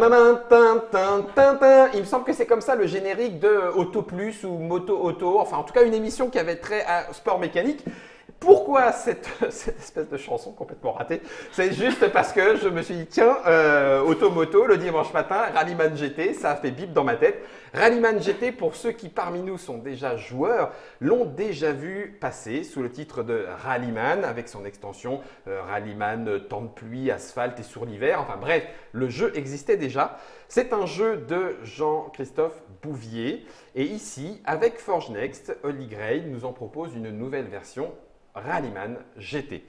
Tadadin, tin, tin, tin, tin. Il me semble que c'est comme ça le générique de Auto Plus ou Moto Auto, enfin en tout cas une émission qui avait trait à sport mécanique. Pourquoi cette espèce de chanson complètement ratée? C'est juste parce que je me suis dit, tiens, Automoto, le dimanche matin, Rallyman GT, ça a fait bip dans ma tête. Rallyman GT, pour ceux qui parmi nous sont déjà joueurs, l'ont déjà vu passer sous le titre de Rallyman, avec son extension Rallyman temps de pluie, asphalte et sur l'hiver. Enfin bref, le jeu existait déjà. C'est un jeu de Jean-Christophe Bouvier. Et ici, avec Forge Next, Holy Grail nous en propose une nouvelle version, Rallyman GT.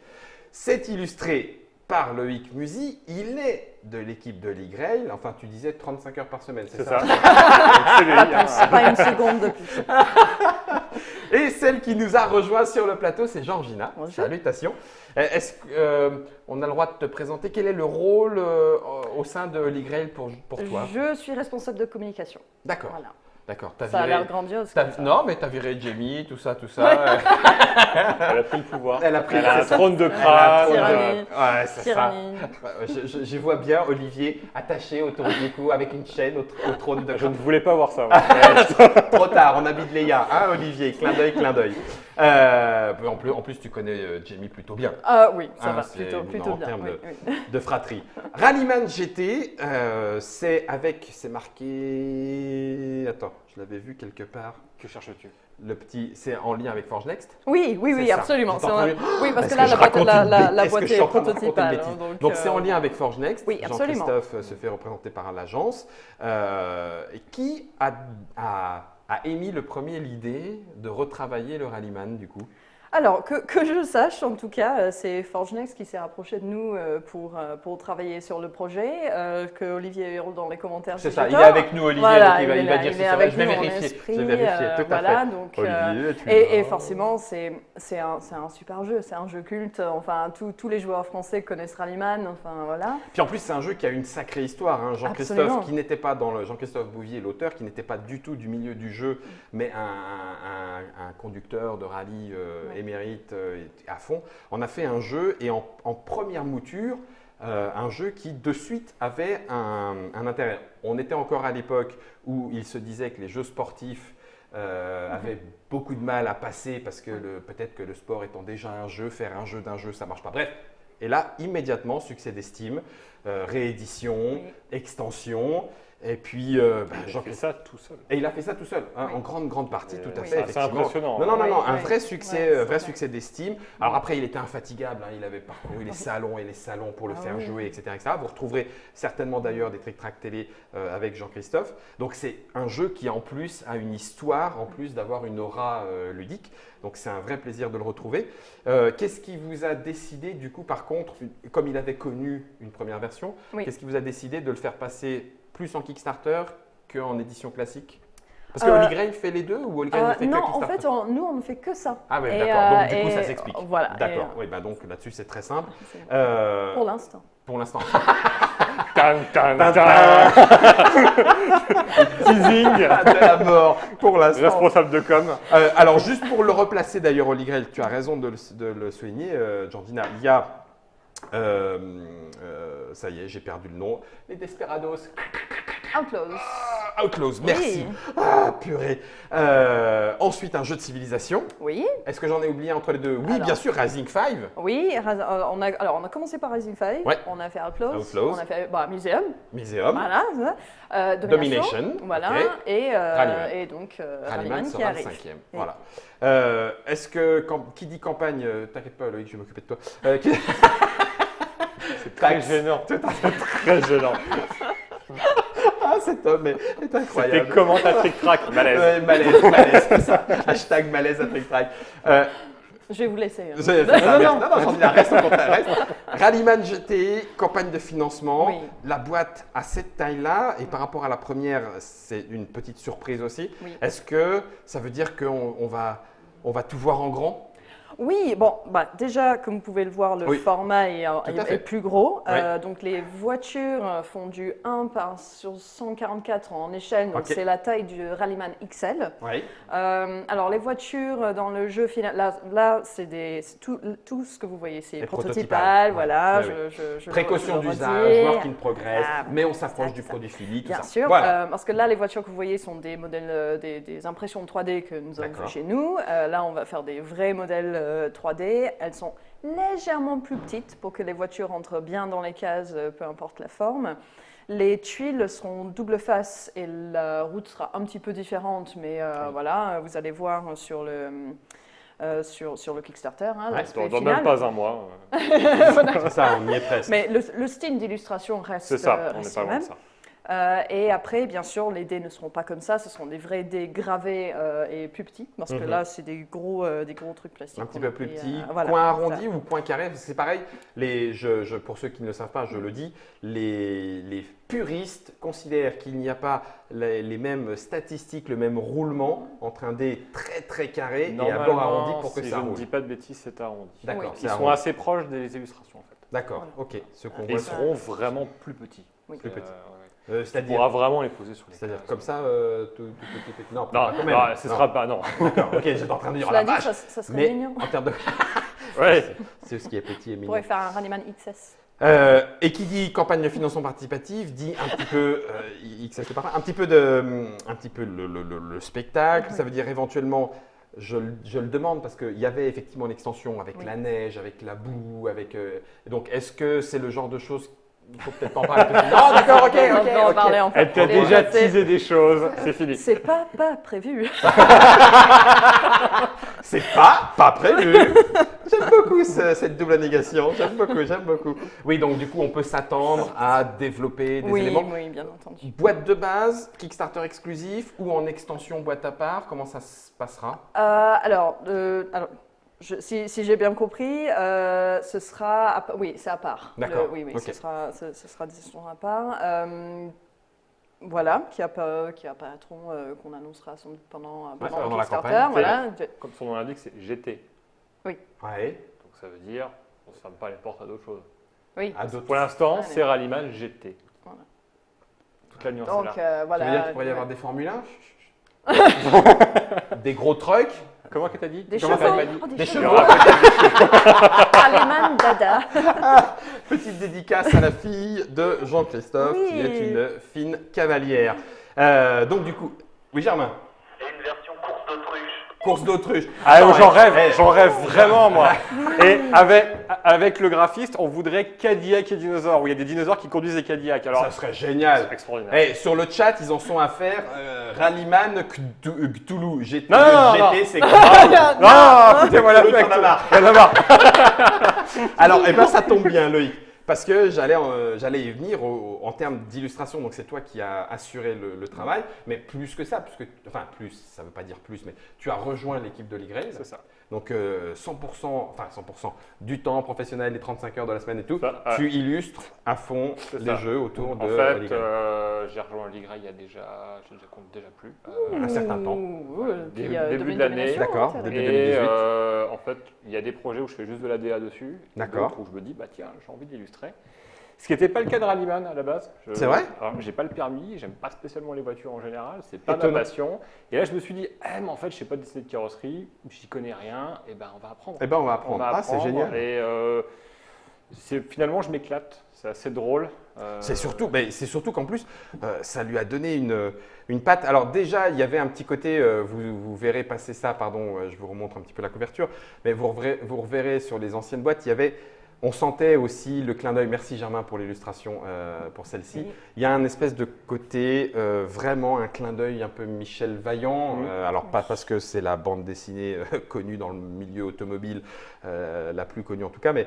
C'est illustré par Loïc Musy, il est de l'équipe de Holy Grail. Enfin, tu disais 35 heures par semaine, c'est ça? C'est pas une seconde de plus. Et celle qui nous a rejoint sur le plateau, c'est Georgina. Bonjour. Salutations. Est-ce qu'on a le droit de te présenter? Quel est le rôle au sein de Holy Grail pour toi? Je suis responsable de communication. D'accord. Voilà. D'accord. Ça a l'air grandiose. Comme ça. Non, mais tu as viré Jamie, tout ça. Elle a pris le pouvoir. Elle a pris Elle a un c'est ça. trône de crabe. Tyrannie. Ouais, c'est ça. Tyrannie. J'y vois bien Olivier attaché autour du cou avec une chaîne au trône de Je ne voulais pas voir ça. moi. Trop tard, on habite Léa, hein Olivier, clin d'œil, clin d'œil. En plus, tu connais Jamie plutôt bien. Oui, ça va, c'est plutôt en bien. termes Oui. de fratrie. Rallyman GT, c'est marqué. Attends, je l'avais vu quelque part. Que cherches-tu? Le petit, c'est en lien avec Forge Next. Oui, C'est ça. absolument. J'étais en train de- Oui, parce que Est-ce là, je la boîte, raconte la est-ce boîte que je suis est en train de raconter une prototypale. bêtise Donc c'est en lien avec Forge Next. Oui, absolument. Jean-Christophe se fait représenter par l'agence. Et qui a émis le premier l'idée de retravailler le Rallyman du coup? Alors, que je sache, en tout cas, c'est Forge Next qui s'est rapproché de nous pour travailler sur le projet, que Olivier hurle dans les commentaires. C'est si ça, j'ai il est tort. avec nous Olivier, Voilà, donc il va il est dire si là ça va. avec Je vais nous en vérifier. esprit, Je vais vérifier, tout à voilà, fait. donc, Olivier, tu et l'as. forcément, c'est un super jeu, c'est un jeu culte. Enfin, tous les joueurs français connaissent Rallyman. Enfin, voilà. Puis en plus, c'est un jeu qui a une sacrée histoire. Hein. Jean-Christophe, Absolument. qui n'était pas dans le Jean-Christophe Bouvier, l'auteur, qui n'était pas du tout du milieu du jeu, mais un conducteur de rallye émérite à fond. On a fait un jeu et en première mouture, un jeu qui de suite avait un intérêt. On était encore à l'époque où il se disait que les jeux sportifs avaient beaucoup de mal à passer parce que peut-être que le sport étant déjà un jeu, faire un jeu d'un jeu, ça ne marche pas. Bref. Et là, immédiatement, succès d'estime, réédition, extension. Et puis, J'ai fait ça tout seul. Et il a fait ça tout seul, hein, Oui. en grande partie, tout à Oui. fait. C'est effectivement. impressionnant. Non, un Oui. vrai succès, Ouais, c'est vrai vrai. succès d'estime. Alors après, il était infatigable, hein, il avait parcouru les salons et les salons pour le Ah faire oui. jouer, etc. Vous retrouverez certainement d'ailleurs des trick-track télé avec Jean-Christophe. Donc c'est un jeu qui en plus a une histoire, en plus d'avoir une aura ludique. Donc c'est un vrai plaisir de le retrouver. Qu'est-ce qui vous a décidé du coup, par contre, comme il avait connu une première version, Oui. qu'est-ce qui vous a décidé de le faire passer plus en Kickstarter qu'en édition classique? Parce que Holy Grail fait les deux ou Holy Grail ne fait que Non, en Kickstarter? fait, nous, on ne fait que ça. Ah oui, Et, d'accord. Donc du coup, et, ça s'explique. Voilà. D'accord. Et, Oui, bah donc là-dessus, c'est très simple. pour l'instant. Pour l'instant. Tan, tan, Tin, tan. Teasing. De la mort, pour l'instant. Responsable de com. Alors, juste pour le replacer d'ailleurs, Holy Grail, tu as raison de le souligner, Georgina. Il y a, ça y est, j'ai perdu le nom, les Desperados. Outlaws. Outlaws, merci. Oui. Ah, purée. Ensuite, un jeu de civilisation. Oui. Est-ce que j'en ai oublié entre les deux? Oui, Alors. bien sûr, Rising 5. Oui, on a commencé par Rising 5, Ouais. on a fait Outlaws, Outlaws. on a fait Museum, Museum. voilà, ça. Domination, voilà, ok. Rallyman. et donc Rallyman Rallyman qui sera le arrive. 5e. Oui. Voilà. Est-ce que, qui dit campagne, t'inquiète pas, Loïc, je vais m'occuper de toi. C'est très gênant. Très gênant. Ah, cet homme est C'était incroyable. comment ta trick-track? Malaise. Ouais, malaise, c'est ça. Hashtag malaise à trick track. Je vais vous laisser. hein. C'est ça, merci. Non, j'en ai reste au contraire. Reste. Rallyman GT, campagne de financement. Oui. La boîte a cette taille-là et par rapport à la première, c'est une petite surprise aussi. Oui. Est-ce que ça veut dire qu'on va tout voir en grand? Oui, bon, bah, déjà, comme vous pouvez le voir, le Oui. format est, à fait. est plus gros. Ouais. Donc, les voitures font du 1 sur 144 en échelle. Donc, Ok. c'est la taille du Rallyman XL. Oui. Alors, les voitures dans le jeu final, là c'est tout ce que vous voyez, c'est Les prototypal. prototypales, Voilà, ouais, ouais. je Précaution le d'usage, redis. work in progress, Ah, mais on s'approche ça, du ça. produit fini, tout Bien ça. sûr, Voilà. parce que là, les voitures que vous voyez sont des modèles, des impressions 3D que nous avons D'accord. fait chez nous. Là, on va faire des vrais modèles 3D. Elles sont légèrement plus petites pour que les voitures entrent bien dans les cases, peu importe la forme. Les tuiles seront double face et la route sera un petit peu différente, mais voilà, vous allez voir sur le Kickstarter, hein, Ouais, l'aspect Dans final. même pas un mois. C'est ça, on y est presque. Mais le style d'illustration reste, C'est ça, on n'est reste pas le loin même. de ça. Et après, bien sûr, les dés ne seront pas comme ça, ce seront des vrais dés gravés et plus petits, parce que là, c'est des gros trucs plastiques. Un petit qu'on peu a plus pris, petit, voilà, coin ça. arrondi ou coin carré, c'est pareil. Pour ceux qui ne le savent pas, je le dis, les puristes considèrent qu'il n'y a pas les mêmes statistiques, le même roulement entre un dé très très carré et à bord arrondi pour que si ça je ne roule. dis pas de bêtises, c'est arrondi. D'accord, Oui. c'est Ils sont arrondi. assez proches des illustrations en fait. D'accord, Voilà. ok. Ce qu'on Et voit, ils seront vraiment plus petits. Oui. Plus Euh, petits. ouais. On c'est-à-dire, pourra vraiment les poser sur les c'est-à-dire cases. comme ça, tout petit. Non, Non, pas quand même. non, ce Non. sera pas, non. D'accord, ok, j'étais en train de dire Cela la dit, vache. ça serait Mais mignon. en termes de. Ouais. C'est ce qui est petit et On mignon. pourrait faire un Rallyman XS. Et qui dit campagne de financement participatif dit un petit peu, un petit peu le spectacle. Ça veut dire éventuellement, je le demande parce qu'il y avait effectivement l'extension avec Oui. la neige, avec la boue, donc est-ce que c'est le genre de choses il faut peut-être pas en parler tout de suite. Non, d'accord, ok, On va en parler en fait. Elle t'a déjà teasé des choses, c'est fini. C'est pas prévu. C'est pas prévu. J'aime beaucoup cette double négation. J'aime beaucoup. Oui, donc du coup, on peut s'attendre à développer des éléments. Oui, bien entendu. Boîte de base, Kickstarter exclusif ou en extension boîte à part, comment ça se passera? Si j'ai bien compris, ce sera, oui, c'est à part. D'accord, Oui, ok. ce sera des histoires à part. Voilà, qui apparaîtront, qu'on annoncera sans doute pendant pendant le la Kickstarter. campagne. Voilà. Comme son nom l'indique, c'est GT. Ouais. Donc ça veut dire on ne se ferme pas les portes à d'autres choses. Oui. À d'autres. Pour l'instant, Allez. c'est Rallyman GT. Voilà. Toute la nuance Donc est là. Ça voilà. veut dire qu'il pourrait y avoir des Formule 1 des gros trucks, Comment que t'as dit Des Comment chevaux. t'as dit Oh, des des chevaux. chevaux. Rallyman Dada. Petite dédicace à la fille de Jean-Christophe, Oui. qui est une fine cavalière. Donc du coup, oui Germain, Et une version course d'autruche. course d'autruche. Ah, Attends, j'en rêve vraiment moi. Et avec le graphiste, on voudrait Cadillac et dinosaures, où il y a des dinosaures qui conduisent des Cadillacs. Alors, ça serait génial. c'est extraordinaire. Eh, sur le chat, ils en sont à faire Rallyman Cthulhu. GT, Non, GT c'est Non, foutez-moi la L'autre paix. en a marre. Il y en a marre. Alors, eh ben, ça tombe bien, Loïc. Parce que j'allais y venir en termes d'illustration, donc c'est toi qui as assuré le travail, mais plus que ça, ça ne veut pas dire plus, mais tu as rejoint l'équipe de Ligrail. C'est ça. Donc 100% du temps professionnel, les 35 heures de la semaine et tout, Ça, ouais. tu illustres à fond C'est les ça. jeux autour de En fait, Ligrail. j'ai rejoint Ligrail il y a déjà, je ne compte déjà plus. Un certain temps. Puis, Début de l'année. D'accord, peut-être. début Et 2018. en fait, il y a des projets où je fais juste de la DA dessus. et D'accord. d'autres où je me dis, bah tiens, j'ai envie d'illustrer. Ce qui n'était pas le cas de Rallyman à la base. C'est vrai ? Alors, j'ai pas le permis, j'aime pas spécialement les voitures en général, c'est pas Étonnant. ma passion. Et là, je me suis dit, mais en fait, je sais pas dessiner de carrosserie, j'y connais rien, et ben on va apprendre. Eh ben, on va apprendre. Ah, c'est génial. Et finalement, je m'éclate, c'est assez drôle. C'est surtout qu'en plus, ça lui a donné une patte. Alors déjà, il y avait un petit côté, vous verrez passer ça, pardon, je vous remontre un petit peu la couverture, mais vous reverrez sur les anciennes boîtes, on sentait aussi le clin d'œil, merci Germain pour l'illustration pour celle-ci, Oui. il y a un espèce de côté, vraiment un clin d'œil un peu Michel Vaillant, alors pas parce que c'est la bande dessinée connue dans le milieu automobile, la plus connue en tout cas, mais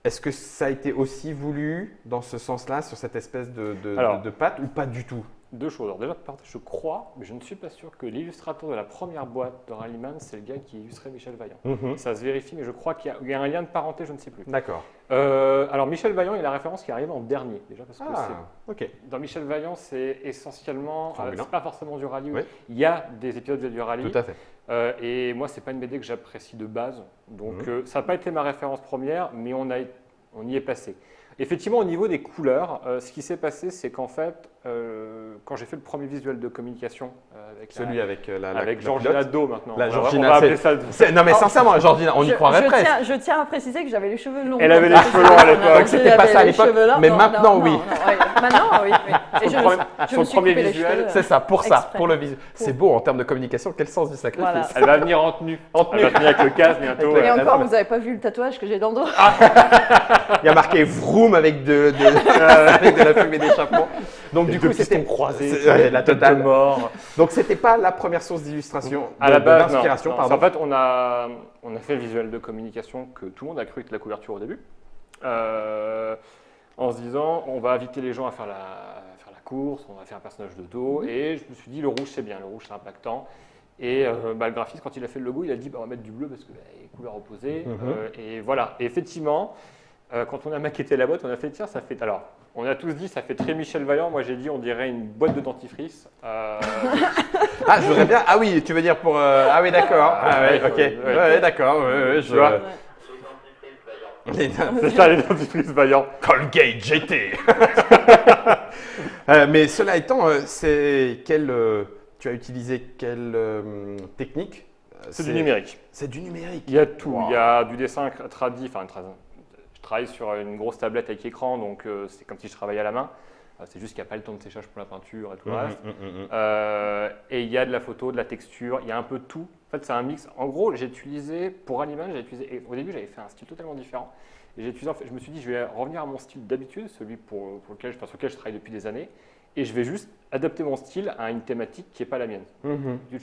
est-ce que ça a été aussi voulu dans ce sens-là, sur cette espèce de patte, ou pas du tout? Deux choses. Alors déjà, je crois, mais je ne suis pas sûr que l'illustrateur de la première boîte de Rallyman, c'est le gars qui illustrait Michel Vaillant. Mhm. Ça se vérifie, mais je crois qu'il y a un lien de parenté, je ne sais plus. D'accord. Alors Michel Vaillant, il y a la référence qui arrive en dernier, déjà parce que Ok. dans Michel Vaillant, c'est essentiellement, Formule 1. c'est pas forcément du rallye. Oui. Il y a des épisodes du rallye. Tout à fait. Et moi, c'est pas une BD que j'apprécie de base. Donc, ça n'a pas été ma référence première, mais on y est passé. Effectivement, au niveau des couleurs, ce qui s'est passé, c'est qu'en fait, quand j'ai fait le premier visuel de communication avec avec Georgina Do maintenant, La on Georgina, va appeler ça. non mais sincèrement, Georgina, on y croirait presque. Je tiens à préciser que j'avais les cheveux longs. Elle avait les cheveux longs à l'époque. Donc c'était pas ça à l'époque, mais maintenant oui. Maintenant oui. Et je me suis premier coupé les visuel, cheveux, C'est ça, pour ça, exprès. pour le visuel. C'est beau en termes de communication, quel sens du sacrifice. Voilà. Elle va venir en tenue. En tenue. Elle va venir avec le casque bientôt. Et Ouais. encore, vous n'avez pas vu le tatouage que j'ai dans le dos. Il y a marqué Vroom avec avec de la fumée d'échappement. Donc du coup, c'était croisé, la totale. mort. Donc c'était pas la première source d'illustration, À la base, d'inspiration, non. pardon. En fait, on a fait le visuel de communication que tout le monde a cru être la couverture au début, en se disant on va inviter les gens à faire la course, on va faire un personnage de dos, et je me suis dit le rouge c'est bien, le rouge c'est impactant. Et le graphiste, quand il a fait le logo, il a dit on va mettre du bleu parce que les couleurs opposées. Et voilà. Et effectivement, quand on a maquetté la boîte, on a fait tiens, ça fait. Alors, on a tous dit ça fait très Michel Vaillant. Moi, j'ai dit on dirait une boîte de dentifrice. Ah, je voudrais bien. Ah oui, tu veux dire pour. Ah oui, d'accord. Ah ouais, ok. Ouais, d'accord. Je vois. vois. C'est ça les dentifrices Vaillant. Colgate GT. Mais cela étant, c'est quel. Tu as utilisé quelle technique? C'est du numérique. C'est du numérique. Il y a tout. Wow. Il y a du dessin tradi. Enfin, je travaille sur une grosse tablette avec écran, donc c'est comme si je travaillais à la main. C'est juste qu'il n'y a pas le temps de séchage pour la peinture et tout le reste. Et il y a de la photo, de la texture, il y a un peu de tout. En fait, c'est un mix. En gros, j'ai utilisé, pour Animal, au début, j'avais fait un style totalement différent. Et je me suis dit, je vais revenir à mon style d'habitude, celui sur lequel je travaille depuis des années. Et je vais juste adapter mon style à une thématique qui n'est pas la mienne. Je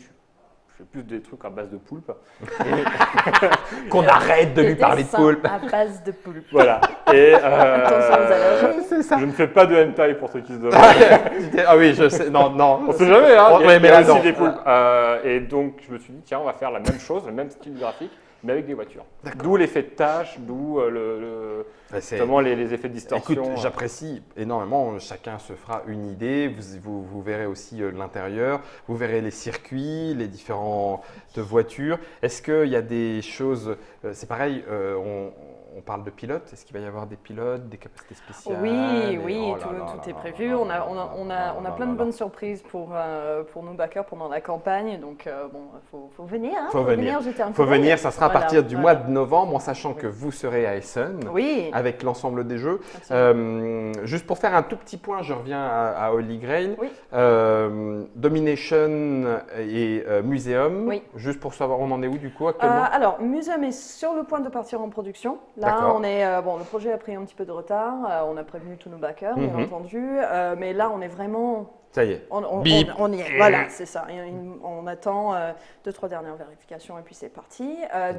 fais plus des trucs à base de poulpe. Qu'on arrête de lui parler de poulpe. À base de poulpe. Voilà. Et Attention aux allergies. C'est ça. je ne fais pas de hentai pour ceux qui se demandent. Ah oui, je sais. Non, non. On sait jamais, hein. Oh, Il y ouais, a mais là, aussi non. des poulpes. Et donc, je me suis dit, tiens, on va faire la même chose, le même style graphique, mais avec des voitures. D'où l'effet de tache, d'où notamment les effets de distorsion. Écoute, j'apprécie énormément. Chacun se fera une idée. Vous verrez aussi l'intérieur. Vous verrez les circuits, les différentes voitures. Est-ce qu'il y a des choses. C'est pareil, on parle de pilotes. Est-ce qu'il va y avoir des pilotes, des capacités spéciales? Oui, tout est prévu. On a plein de bonnes surprises pour nos backers pendant la campagne. Donc, faut venir. Hein, faut venir. Jeter un coup Faut d'œil. venir. Ça sera à Voilà, partir du voilà. mois de novembre, en sachant que vous serez à Essen. Oui. Avec l'ensemble des jeux. Juste pour faire un tout petit point, je reviens à Holy Grail. Oui. Domination et Museum. Oui. Juste pour savoir, on en est où du coup actuellement? Alors, Museum est sur le point de partir en production. Là, D'accord. on est le projet a pris un petit peu de retard. On a prévenu tous nos backers, bien entendu. Mais là, on est vraiment. Ça y est. Bip. On y est. Voilà, c'est ça. On attend 2-3 dernières vérifications et puis c'est parti.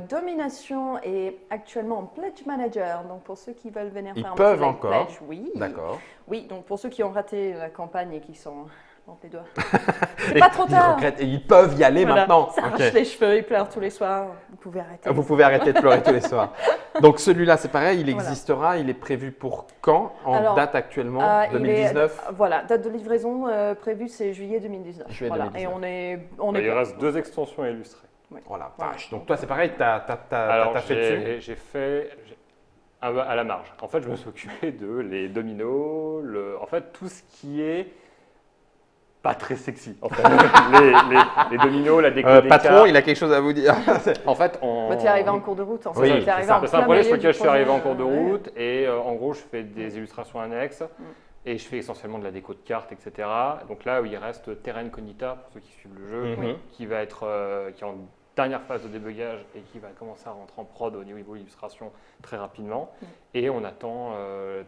Domination est actuellement en Pledge Manager. Donc, pour ceux qui veulent venir Ils faire un peuvent petit encore. Pledge, oui. D'accord. Oui, donc pour ceux qui ont raté la campagne et qui sont entre les doigts. C'est pas trop tard. Ils regrettent et ils peuvent y aller Voilà. maintenant. Ça arrache Ok. les cheveux, ils pleurent tous les soirs. Vous pouvez arrêter. Vous pouvez arrêter de pleurer tous les soirs. Donc celui-là, c'est pareil, il Voilà. existera. Il est prévu pour quand? Alors, date actuellement? il 2019? Voilà, date de livraison prévue, c'est juillet 2019. Juillet voilà. 2019. Et on est Il reste 2 extensions illustrées. Oh la vache. Donc toi, c'est pareil, t'as Alors, fait dessus? j'ai fait à la marge. En fait, je me suis occupé de les dominos, en fait, tout ce qui est pas très sexy. En fait. les dominos, la déco des Patron, cartes. il a quelque chose à vous dire. En fait, on. Tu es arrivé en cours de route. En fait. Oui, T'es c'est arrivé ça. en C'est un plein projet milieu sur lequel du je suis arrivé en projet. cours de Ouais. route et en gros, je fais des illustrations annexes et je fais essentiellement de la déco de cartes, etc. Donc là, où il reste Terra Incognita, pour ceux qui suivent le jeu, qui va être qui est en dernière phase de débugage et qui va commencer à rentrer en prod au niveau illustration très rapidement. Et on attend,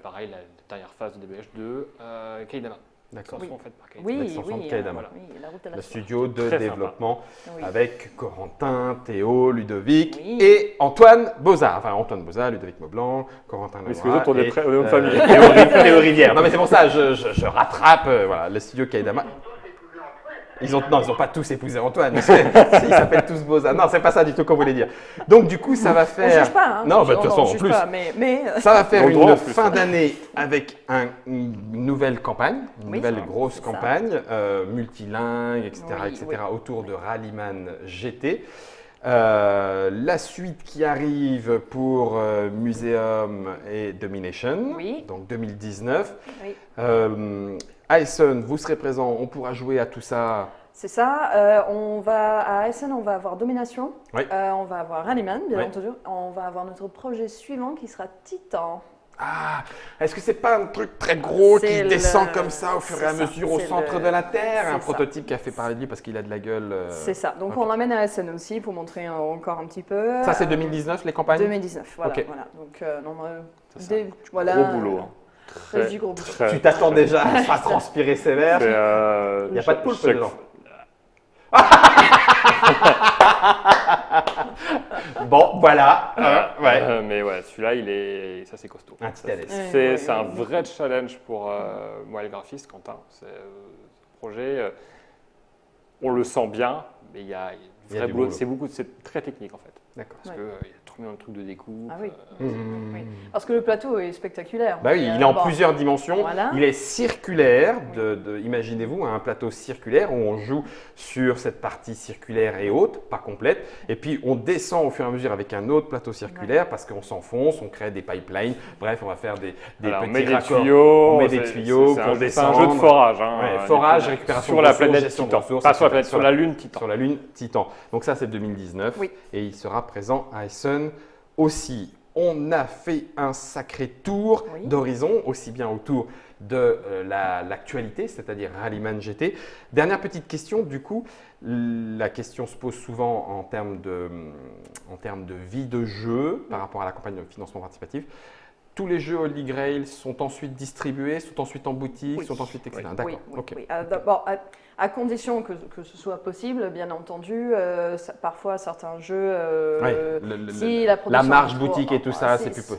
pareil, la dernière phase de débugage de Kaidama. D'accord. Extension faite par Kaidama. Oui, L'extension de Kaidama. oui, la route à la Le soie. studio de Très développement Oui. avec Corentin, Théo, Ludovic Oui. et Antoine Bozard. Enfin, Antoine Bozard, Ludovic Maublanc, Corentin Parce que Leroy les autres, on est et, prêts, on est en famille. Théo Rivière. Non, mais c'est pour ça, je rattrape voilà, le studio Kaidama. Non, ils n'ont pas tous épousé Antoine. Ils s'appellent tous Boza. Non, c'est pas ça du tout qu'on voulait dire. Donc du coup, ça va On faire. juge pas, hein. Non, bah, de toute façon, On en juge plus, pas, mais ça va faire Dans le droit, une en plus. fin d'année avec une nouvelle campagne, une Oui, nouvelle grosse c'est ça. campagne, multilingue, etc., Oui, etc., oui. autour de Rallyman GT. La suite qui arrive pour Museum et Domination, Oui. donc 2019. oui. Essen, vous serez présent, on pourra jouer à tout ça. C'est ça. À Essen, on va avoir Domination. Oui. On va avoir Rallyman, bien Oui. entendu. On va avoir notre projet suivant qui sera Titan. Ah, est-ce que c'est pas un truc très gros qui C'est descend le- comme ça au fur et à c'est ça, mesure au c'est centre le- de la Terre? c'est Un ça. prototype qui a fait parler de lui parce qu'il a de la gueule. C'est ça. Donc ok. on l'amène à Essen aussi pour montrer encore un petit peu. Ça, c'est 2019, les campagnes? 2019, voilà. Ok. voilà. Donc, non, C'est voilà. Gros boulot. Hein. Très du gros boulot. Tu t'attends déjà à faire transpirer sévère. Il n'y a pas de poulpe dedans. Bon, voilà. Ouais. Mais ouais, celui-là, ça c'est costaud. Un petit Thalès. C'est un vrai challenge pour moi, le graphiste, Quentin. C'est projet. On le sent bien, mais il y a Il y a vrai du boulot. boulot. C'est très technique en fait. D'accord. Parce Ouais. qu'il y a trop millions de trucs de découpe. Ah oui. Mmh. Oui. Parce que le plateau est spectaculaire. Bah oui, il est en Bon, plusieurs dimensions. Voilà. Il est circulaire. Imaginez-vous un plateau circulaire où on joue sur cette partie circulaire et haute, pas complète. Et puis on descend au fur et à mesure avec un autre plateau circulaire parce qu'on s'enfonce, on crée des pipelines. Bref, on va faire des Alors, on petits met des raccords. tuyaux. On met des tuyaux c'est pour un descendre. jeu de forage. Hein, Ouais, forage, récupération sur de la ressources, planète gestion de Titan. ressources, Pas sur la planète, etc. sur la Lune Titan. Sur la Lune Titan. Donc ça, c'est 2019. Oui. Et il sera présent à Essen aussi. On a fait un sacré tour Oui. d'horizon, aussi bien autour de l'actualité, c'est-à-dire Rallyman GT. Dernière petite question, du coup, la question se pose souvent en termes de vie de jeu par rapport à la campagne de financement participatif. Tous les jeux Holy Grail sont ensuite distribués, sont ensuite en boutique, Oui. sont ensuite etc. Oui. D'accord. Oui, oui, ok. oui. D'abord, à condition que ce soit possible, bien entendu. Parfois, certains jeux, Ouais, si la la production marge est trop- boutique et tout ça, c'est plus peu.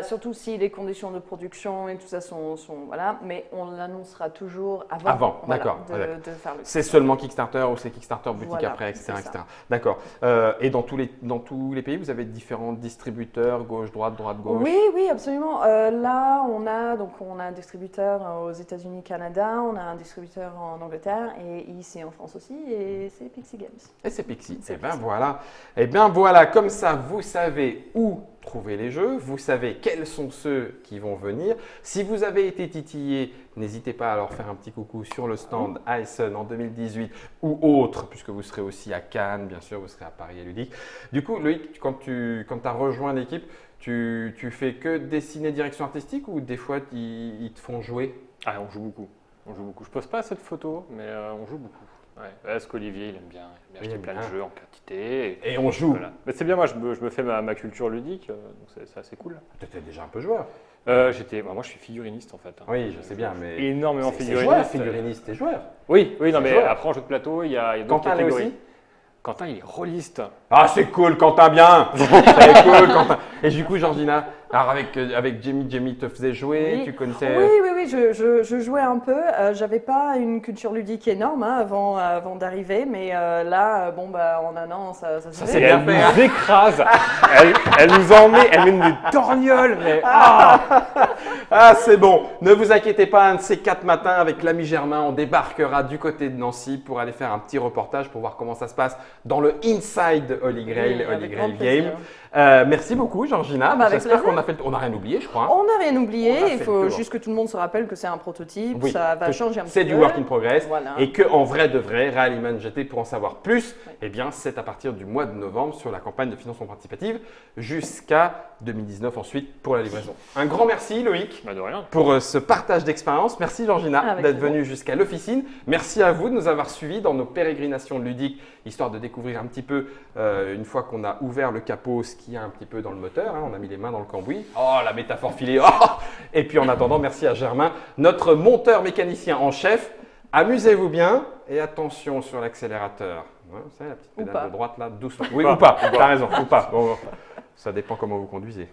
Surtout si les conditions de production et tout ça sont voilà, mais on l'annoncera toujours avant. Avant, voilà, d'accord, de, ouais. de faire le. C'est seulement Kickstarter ou c'est Kickstarter boutique Voilà, après, etc. c'est ça. etc. D'accord. Et dans tous les pays, vous avez différents distributeurs, gauche, droite, gauche. Oui, oui, absolument. Là, on a un distributeur aux États-Unis, Canada, on a un distributeur en Angleterre et ici en France aussi, et c'est Pixie Games. Et c'est Pixie. C'est Et bien Pixie. voilà. Et bien voilà, comme ça, vous savez où trouver les jeux, vous savez quels sont ceux qui vont venir. Si vous avez été titillé, n'hésitez pas à leur faire un petit coucou sur le stand à Essen en 2018 ou autre, puisque vous serez aussi à Cannes, bien sûr, vous serez à Paris et Ludique. Du coup, Loïc, quand tu as rejoint l'équipe, tu fais que dessiner direction artistique ou des fois ils te font jouer? Ah, on joue beaucoup. On joue beaucoup. Je pose pas cette photo, mais on joue beaucoup. Ouais. Est-ce qu'Olivier, il aime bien Il acheter aime plein bien. de jeux en quantité. Et on joue. Voilà. Mais c'est bien, moi, je me fais ma culture ludique, donc c'est assez cool. Tu étais déjà un peu joueur. Moi, je suis figuriniste en fait. Hein. Oui, je sais bien, mais Énormément c'est figuriniste. joueur, figuriniste, t'es joueur. Oui, non, C'est mais joueur. après en jeu de plateau, il y a d'autres Quentin l'est catégories. aussi. Quentin, il est rôliste. Ah, c'est cool, Quentin, bien. C'est cool, Quentin. Et du coup, Georgina, alors avec Jamie te faisait jouer, Oui. tu connaissais. Oui, je jouais un peu. J'avais pas une culture ludique énorme avant d'arriver, mais là, en un an, ça se Ça, fait. c'est Et bien elle fait, hein. nous écrase. elle nous elle met des torgnoles. Mais Ah, c'est bon. Ne vous inquiétez pas, un de ces 4 matins avec l'ami Germain, on débarquera du côté de Nancy pour aller faire un petit reportage pour voir comment ça se passe dans le Inside Holy Grail, Oui, Holy avec Grail grand plaisir. Game. Merci beaucoup, Georgina. Ah, bah, avec J'espère plaisir. qu'on n'a rien oublié, je crois. On n'a rien On a oublié, fait il le faut tour. juste que tout le monde se rappelle que c'est un prototype, Oui, ça va que changer un petit peu. c'est du work in progress Voilà. et que en vrai de vrai, Rallyman GT, pour en savoir plus, Oui. eh bien, c'est à partir du mois de novembre sur la campagne de financement participatif jusqu'à 2019 ensuite pour la livraison. Un grand merci Loïc bah, de rien. pour ce partage d'expérience. Merci Georgina Avec d'être plaisir. venue jusqu'à l'officine. Merci à vous de nous avoir suivis dans nos pérégrinations ludiques, histoire de découvrir un petit peu, une fois qu'on a ouvert le capot, ce qu'il y a un petit peu dans le moteur. Hein. On a mis les mains dans le cambouis. Oh, la métaphore filée. Oh. Et puis en attendant, merci à Germain, notre monteur mécanicien en chef. Amusez-vous bien et attention sur l'accélérateur. Ouais, vous savez, la petite Ou pédale pas. de droite là, doucement. Oui, ou pas. T'as raison, ou pas. Bon, ça dépend comment vous conduisez.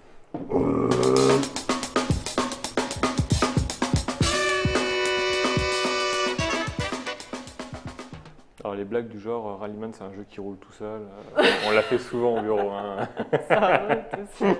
Alors les blagues du genre Rallyman c'est un jeu qui roule tout seul, on l'a fait souvent au bureau. Hein. Ça roule tout seul.